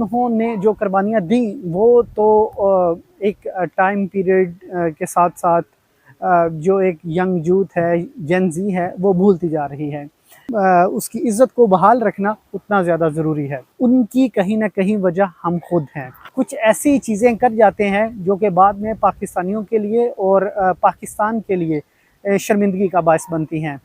उन्होंने जो कुर्बानियाँ दी वो तो एक टाइम पीरियड के साथ साथ जो एक यंग यूथ है, जेन ज़ी है, वो भूलती जा रही है। उसकी इज़्ज़त को बहाल रखना उतना ज़्यादा ज़रूरी है। उनकी कहीं न कहीं वजह हम खुद हैं। कुछ ऐसी चीज़ें कर जाते हैं जो कि बाद में पाकिस्तानियों के लिए और पाकिस्तान के लिए शर्मिंदगी का बायस बनती हैं।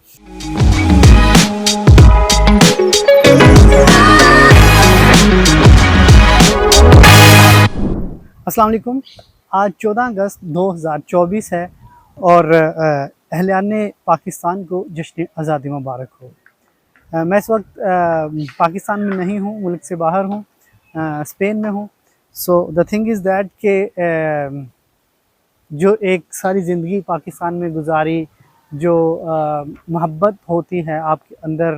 अस्सलाम वालेकुम। आज 14 अगस्त 2024 है और अहलियाने पाकिस्तान को जश्न आज़ादी मुबारक हो। मैं इस वक्त पाकिस्तान में नहीं हूँ, मुल्क से बाहर हूँ, स्पेन में हूँ। So the thing is that कि जो एक सारी ज़िंदगी पाकिस्तान में गुजारी, जो मोहब्बत होती है आपके अंदर,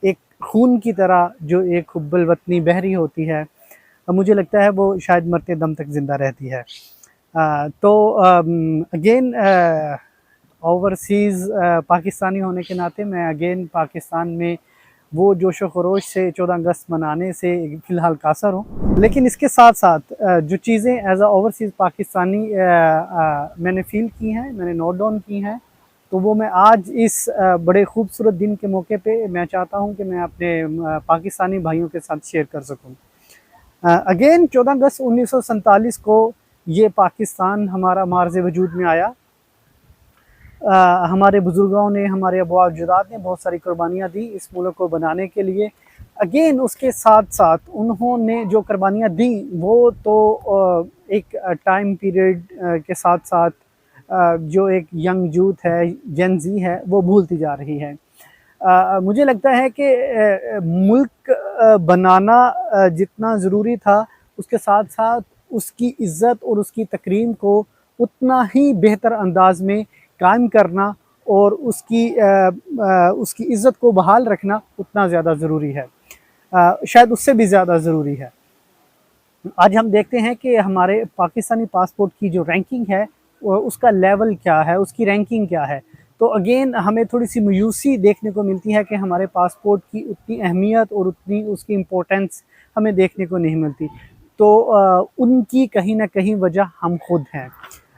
एक खून की तरह जो एक हुब्बुल वतनी बह रही होती है, मुझे लगता है वो शायद मरते दम तक ज़िंदा रहती है। तो अगेन ओवरसीज़ पाकिस्तानी होने के नाते मैं अगेन पाकिस्तान में वो जोश व खरोश से 14 अगस्त मनाने से फ़िलहाल कासर हूँ। लेकिन इसके साथ साथ जो चीज़ें एज़ अ ओवरसीज़ पाकिस्तानी मैंने फ़ील की हैं, मैंने नोट डाउन की हैं, तो वो मैं आज इस बड़े खूबसूरत दिन के मौके पे मैं चाहता हूँ कि मैं अपने पाकिस्तानी भाइयों के साथ शेयर कर सकूँ। अगेन 14 अगस्त 1947 को ये पाकिस्तान हमारा मार्ज़ वजूद में आया। हमारे बुज़ुर्गों ने, हमारे आबा अजदाद ने बहुत सारी कुर्बानियाँ दी इस मुल्क को बनाने के लिए। अगेन उसके साथ साथ उन्होंने जो कुर्बानियाँ दी वो तो एक टाइम पीरियड के साथ साथ जो एक यंग यूथ है, जेन ज़ी है, वो भूलती जा रही है। मुझे लगता है कि मुल्क बनाना जितना ज़रूरी था, उसके साथ साथ उसकी इज़्ज़त और उसकी तकरीम को उतना ही बेहतर अंदाज़ में कायम करना और उसकी इज़्ज़त को बहाल रखना उतना ज़्यादा ज़रूरी है, शायद उससे भी ज़्यादा ज़रूरी है। आज हम देखते हैं कि हमारे पाकिस्तानी पासपोर्ट की जो रैंकिंग है, उसका लेवल क्या है, उसकी रैंकिंग क्या है। तो अगेन हमें थोड़ी-सी मायूसी देखने को मिलती है कि हमारे पासपोर्ट की उतनी अहमियत और उतनी उसकी इम्पोर्टेंस हमें देखने को नहीं मिलती। तो उनकी कहीं न कहीं वजह हम खुद हैं।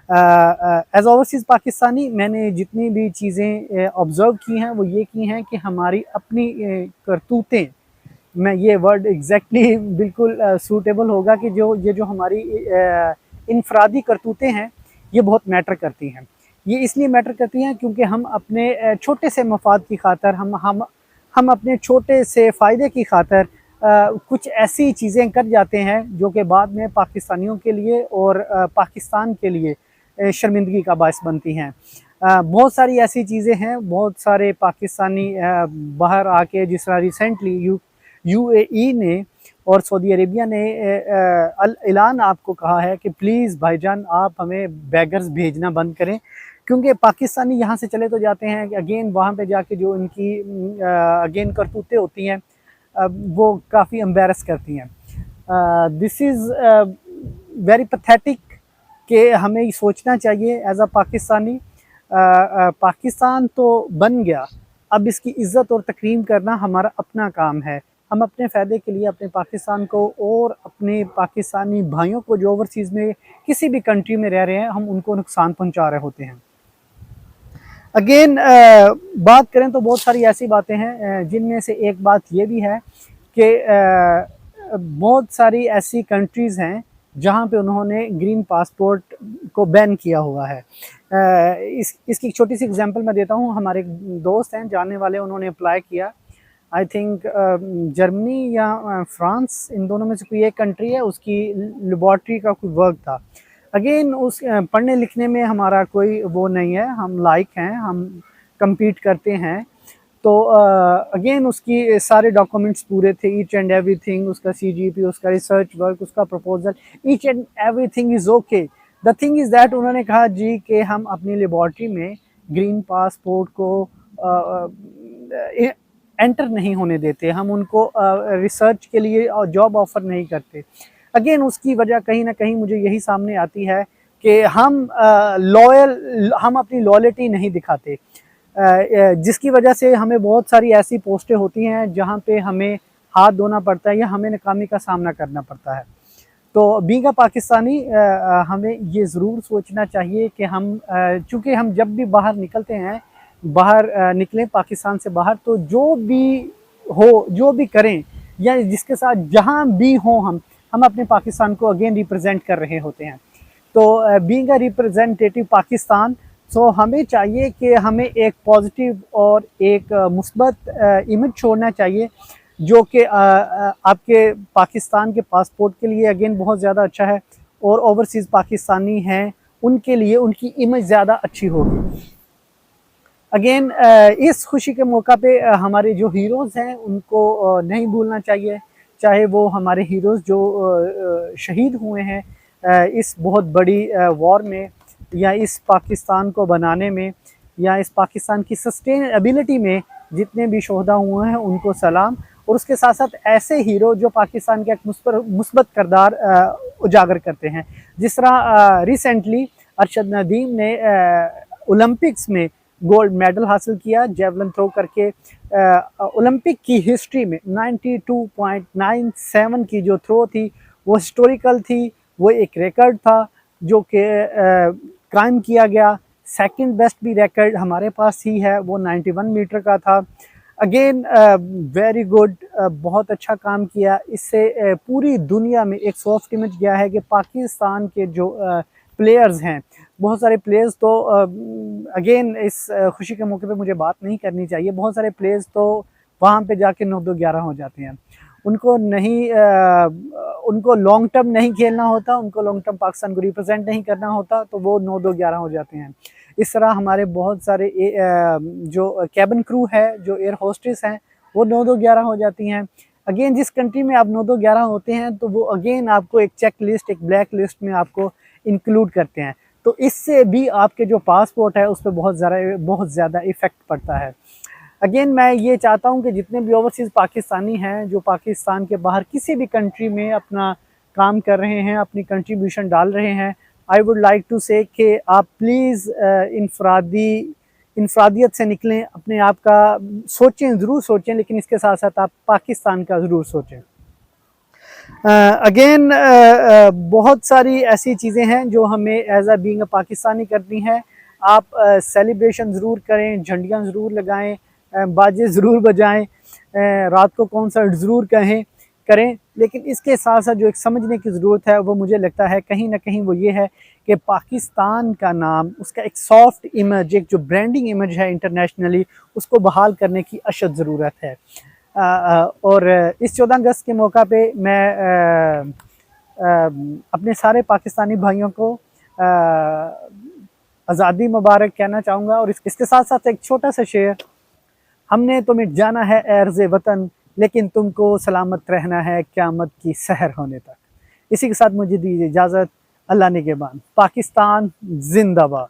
एज़ ओवरसीज़ पाकिस्तानी मैंने जितनी भी चीज़ें ऑब्ज़र्व की हैं, वो ये की हैं कि हमारी अपनी करतूतें, मैं ये वर्ड एग्जैक्टली बिल्कुल सूटेबल होगा कि जो हमारी इनफरादी करतूतें हैं, ये बहुत मैटर करती हैं। ये इसलिए मैटर करती हैं क्योंकि हम अपने छोटे से मफाद की खातर, हम अपने छोटे से फ़ायदे की खातर कुछ ऐसी चीज़ें कर जाते हैं जो कि बाद में पाकिस्तानियों के लिए और पाकिस्तान के लिए शर्मिंदगी का बायस बनती हैं। बहुत सारी ऐसी चीज़ें हैं, बहुत सारे पाकिस्तानी बाहर आके, जिस तरह रिसेंटली यूएई ने और सऊदी अरेबिया ने ऐलान आपको कहा है कि प्लीज़ भाईजान आप हमें बैगर्स भेजना बंद करें, क्योंकि पाकिस्तानी यहाँ से चले तो जाते हैं, अगेन वहाँ पे जाके जो इनकी अगेन करतूतें होती हैं वो काफ़ी एम्बैरस करती हैं। दिस इज़ वेरी पैथेटिक कि हमें सोचना चाहिए एज़ अ पाकिस्तानी, पाकिस्तान तो बन गया, अब इसकी इज़्ज़त और तकरीम करना हमारा अपना काम है। हम अपने फ़ायदे के लिए अपने पाकिस्तान को और अपने पाकिस्तानी भाइयों को जो ओवरसीज़ में किसी भी कंट्री में रह रहे हैं, हम उनको नुकसान पहुंचा रहे होते हैं। अगेन बात करें तो बहुत सारी ऐसी बातें हैं, जिनमें से एक बात ये भी है कि बहुत सारी ऐसी कंट्रीज़ हैं जहाँ पे उन्होंने ग्रीन पासपोर्ट को बैन किया हुआ है। इसकी छोटी सी एग्जांपल मैं देता हूँ। हमारे दोस्त हैं जानने वाले, उन्होंने अप्लाई किया, आई थिंक जर्मनी या फ्रांस, इन दोनों में से कोई एक कंट्री है, उसकी लेबॉर्ट्री का कोई वर्क था। अगेन उस पढ़ने लिखने में हमारा कोई वो नहीं है, हम लाइक हैं, हम compete करते हैं। तो अगेन उसकी सारे डॉक्यूमेंट्स पूरे थे, ईच एंड एवरीथिंग, उसका सीजीपी, उसका रिसर्च वर्क, उसका proposal, each and everything is okay. The thing is that उन्होंने कहा जी कि हम अपनी लेबॉर्ट्री में ग्रीन पासपोर्ट को एंटर नहीं होने देते, हम उनको रिसर्च के लिए जॉब ऑफ़र नहीं करते। अगेन उसकी वजह कहीं ना कहीं मुझे यही सामने आती है कि हम अपनी लॉयल्टी नहीं दिखाते, जिसकी वजह से हमें बहुत सारी ऐसी पोस्टें होती हैं जहाँ पे हमें हाथ धोना पड़ता है या हमें नाकामी का सामना करना पड़ता है। तो बीइंग अ पाकिस्तानी हमें ये ज़रूर सोचना चाहिए कि हम चूँकि हम जब भी बाहर निकलते हैं, बाहर निकलें पाकिस्तान से बाहर, तो जो भी हो, जो भी करें या जिसके साथ जहाँ भी हों, हम अपने पाकिस्तान को अगेन रिप्रेजेंट कर रहे होते हैं। तो बीइंग अ रिप्रेजेंटेटिव पाकिस्तान, सो हमें चाहिए कि हमें एक पॉजिटिव और एक मुस्बत इमेज छोड़ना चाहिए, जो कि आपके पाकिस्तान के पासपोर्ट के लिए अगेन बहुत ज़्यादा अच्छा है, और ओवरसीज़ पाकिस्तानी हैं उनके लिए उनकी इमेज ज़्यादा अच्छी होगी। अगेन इस खुशी के मौका पे हमारे जो हीरोज़ हैं उनको नहीं भूलना चाहिए, चाहे वो हमारे हीरोज़ जो शहीद हुए हैं इस बहुत बड़ी वॉर में, या इस पाकिस्तान को बनाने में, या इस पाकिस्तान की सस्टेनेबिलिटी में जितने भी शोहदा हुए हैं उनको सलाम। और उसके साथ साथ ऐसे हीरो जो पाकिस्तान का एक मुस्बत किरदार उजागर करते हैं, जिस तरह रिसेंटली अरशद नदीम ने ओलंपिक्स में गोल्ड मेडल हासिल किया जेवलिन थ्रो करके। ओलंपिक की हिस्ट्री में 92.97 की जो थ्रो थी वो हिस्टोरिकल थी, वो एक रिकॉर्ड था जो कि कायम किया गया। सेकंड बेस्ट भी रिकॉर्ड हमारे पास ही है, वो 91 मीटर का था। अगेन वेरी गुड, बहुत अच्छा काम किया। इससे पूरी दुनिया में एक सॉफ्ट इमेज गया है कि पाकिस्तान के जो प्लेयर्स हैं, बहुत सारे प्लेयर्स तो अगेन इस खुशी के मौके पे मुझे बात नहीं करनी चाहिए, बहुत सारे प्लेयर्स तो वहाँ पे जाके 9-2-11 हो जाते हैं। उनको नहीं उनको लॉन्ग टर्म नहीं खेलना होता, उनको लॉन्ग टर्म पाकिस्तान को रिप्रेजेंट नहीं करना होता, तो वो 9-2-11 हो जाते हैं। इस तरह हमारे बहुत सारे जो कैबिन क्रू है, जो एयर होस्टेस हैं, वो 9-2-11 हो जाती हैं। अगेन जिस कंट्री में आप 9-2-11 होते हैं तो वो अगेन आपको एक चेक लिस्ट, एक ब्लैक लिस्ट में आपको इंक्लूड करते हैं, तो इससे भी आपके जो पासपोर्ट है उस पर बहुत ज़्यादा इफ़ेक्ट पड़ता है। अगेन मैं ये चाहता हूँ कि जितने भी ओवरसीज़ पाकिस्तानी हैं जो पाकिस्तान के बाहर किसी भी कंट्री में अपना काम कर रहे हैं, अपनी कंट्रीब्यूशन डाल रहे हैं, आई वुड लाइक टू से कि आप प्लीज़ इंफरादियत से निकलें, अपने आप का सोचें, ज़रूर सोचें, लेकिन इसके साथ साथ आप पाकिस्तान का ज़रूर सोचें। अगेन बहुत सारी ऐसी चीज़ें हैं जो हमें as a being a Pakistani करनी है। आप सेलिब्रेशन ज़रूर करें, झंडियाँ ज़रूर लगाएं, बाजे ज़रूर बजाएं, रात को कॉन्सर्ट ज़रूर करें, लेकिन इसके साथ साथ जो एक समझने की ज़रूरत है वो मुझे लगता है कहीं ना कहीं वो ये है कि पाकिस्तान का नाम, उसका एक सॉफ्ट इमेज, एक जो ब्रांडिंग इमेज है इंटरनेशनली, उसको बहाल करने की अशद ज़रूरत है। और इस 14 अगस्त के मौका पे मैं अपने सारे पाकिस्तानी भाइयों को आज़ादी मुबारक कहना चाहूँगा। और इसके साथ साथ एक छोटा सा शेर, हमने तो मिट जाना है अर्ज़ वतन, लेकिन तुमको सलामत रहना है क़यामत की सहर होने तक। इसी के साथ मुझे दीजिए इजाज़त। अल्लाह निगहबान। पाकिस्तान जिंदाबाद।